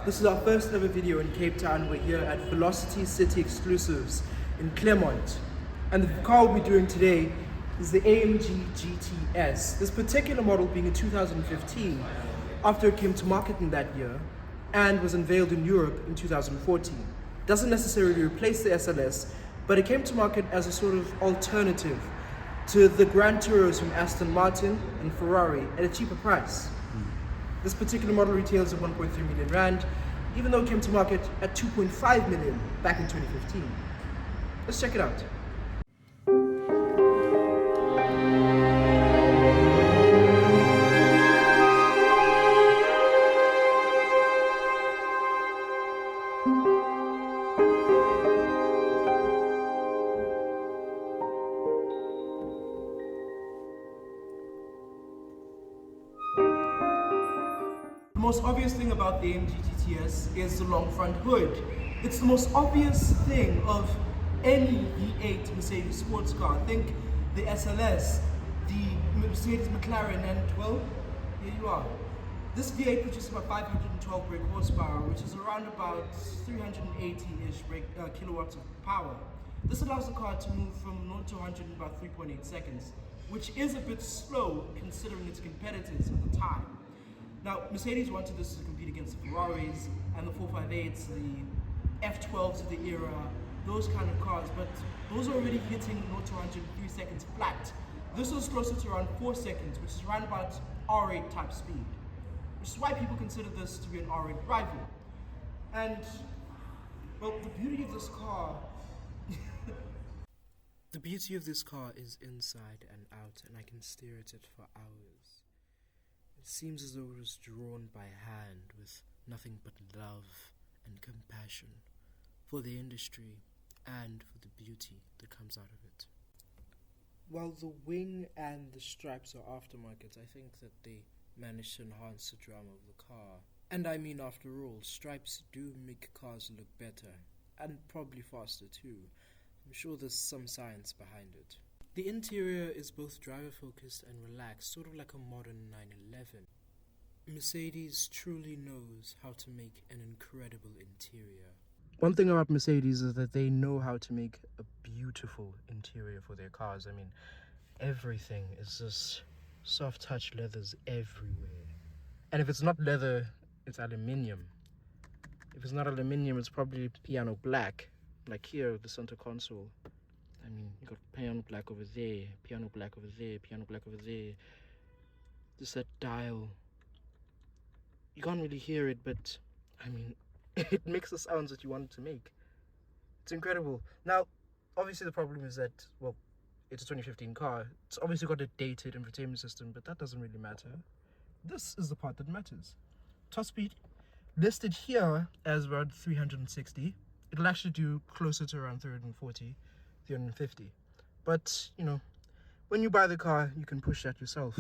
This is our first ever video in Cape Town. We're here at Velocity City Exclusives in Claremont. And the car we'll be doing today is the AMG GTS. This particular model being in 2015, after it came to market in that year and was unveiled in Europe in 2014. Doesn't necessarily replace the SLS, but it came to market as a sort of alternative to the Grand Touros from Aston Martin and Ferrari at a cheaper price. This particular model retails at 1.3 million rand, even though it came to market at 2.5 million back in 2015. Let's check it out. The most obvious thing about the AMG GTS is the long front hood. It's the most obvious thing of any V8 Mercedes sports car. Think the SLS, the Mercedes McLaren, and well, here you are. This V8 produces about 512 brake horsepower, which is around about 380-ish kilowatts of power. This allows the car to move from 0 to 100 in about 3.8 seconds, which is a bit slow considering its competitors at the time. Now, Mercedes wanted this to compete against the Ferraris and the 458s, the F12s of the era, those kind of cars, but those are already hitting 0 to 100 in 3 seconds flat. This was closer to around 4 seconds, which is around about R8 type speed, which is why people consider this to be an R8 rival. And, well, the beauty of this car the beauty of this car is inside and out, and I can stare at it for hours. It seems as though it was drawn by hand with nothing but love and compassion for the industry and for the beauty that comes out of it. While the wing and the stripes are aftermarket, I think that they managed to enhance the drama of the car. And I mean, after all, stripes do make cars look better, and probably faster too. I'm sure there's some science behind it. The interior is both driver-focused and relaxed, sort of like a modern 911. Mercedes truly knows how to make an incredible interior. One thing about Mercedes is that they know how to make a beautiful interior for their cars. I mean, everything is just soft-touch leathers everywhere. And if it's not leather, it's aluminium. If it's not aluminium, it's probably piano black, like here, the center console. I mean, you got piano black over there, piano black over there, piano black over there. Just that dial. You can't really hear it, but I mean, it makes the sounds that you want it to make. It's incredible. Now, obviously the problem is that, well, it's a 2015 car. It's obviously got a dated infotainment system, but that doesn't really matter. This is the part that matters. Top speed, listed here as around 360. It'll actually do closer to around 340. 350. But, you know, when you buy the car, you can push that yourself.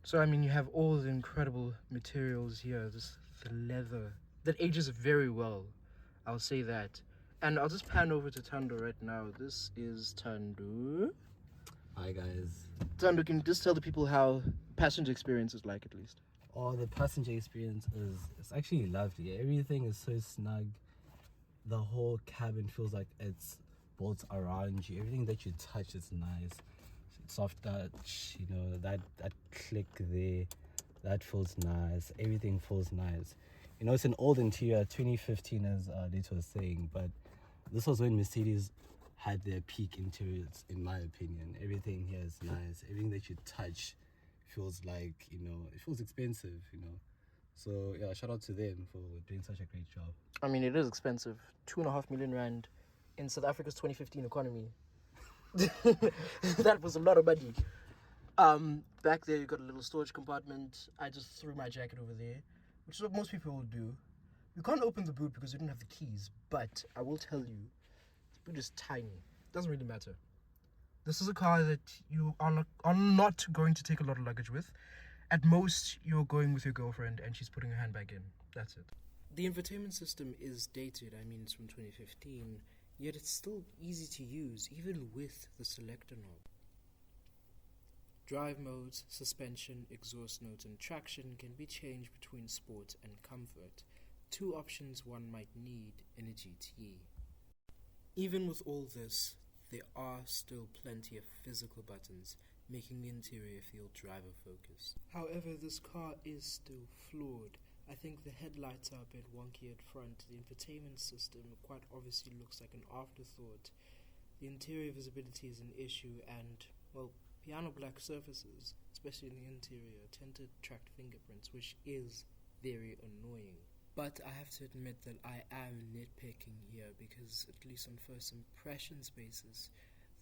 So, I mean, you have all the incredible materials here, the leather, that ages very well, I'll say that. And I'll just pan over to Thando right now. This is Thando. Hi, guys. Thando, can you just tell the people how passenger experience is like, at least? Oh, the passenger experience it's actually lovely. Everything is so snug. The whole cabin feels like it's built around you. Everything that you touch is nice. Soft touch, you know, that click there, that feels nice. Everything feels nice. You know, it's an old interior, 2015 as Leto was saying, but this was when Mercedes had their peak interiors, in my opinion. Everything here is nice. Everything that you touch feels like, you know, it feels expensive, you know. So yeah, shout out to them for doing such a great job. I mean, it is expensive. 2.5 million rand in South Africa's 2015 economy. That was a lot of money. Back there you got a little storage compartment. I just threw my jacket over there, which is what most people will do. You can't open the boot because you don't have the keys, but I will tell you, the boot is tiny. Doesn't really matter. This is a car that you are not going to take a lot of luggage with. At most, you're going with your girlfriend and she's putting her handbag in. That's it. The infotainment system is dated. I mean, it's from 2015, yet it's still easy to use, even with the selector knob. Drive modes, suspension, exhaust notes, and traction can be changed between sport and comfort, two options one might need in a GT. Even with all this, there are still plenty of physical buttons, making the interior feel driver-focused. However, this car is still flawed. I think the headlights are a bit wonky at front, the infotainment system quite obviously looks like an afterthought, the interior visibility is an issue, and, well, piano black surfaces, especially in the interior, tend to attract fingerprints, which is very annoying. But I have to admit that I am nitpicking here because, at least on first impressions basis,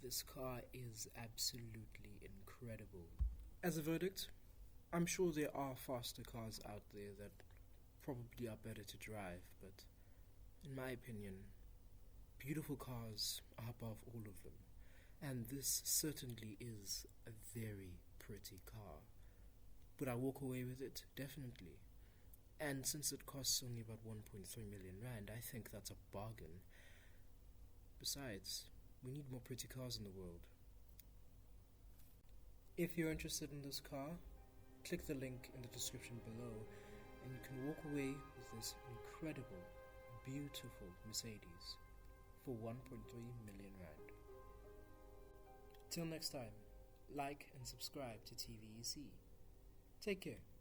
this car is absolutely incredible. As a verdict, I'm sure there are faster cars out there that probably are better to drive, but in my opinion, beautiful cars are above all of them. And this certainly is a very pretty car. Would I walk away with it? Definitely. And since it costs only about 1.3 million rand, I think that's a bargain. Besides, we need more pretty cars in the world. If you're interested in this car, click the link in the description below and you can walk away with this incredible, beautiful Mercedes for 1.3 million rand. Till next time, like and subscribe to TVEC. Take care.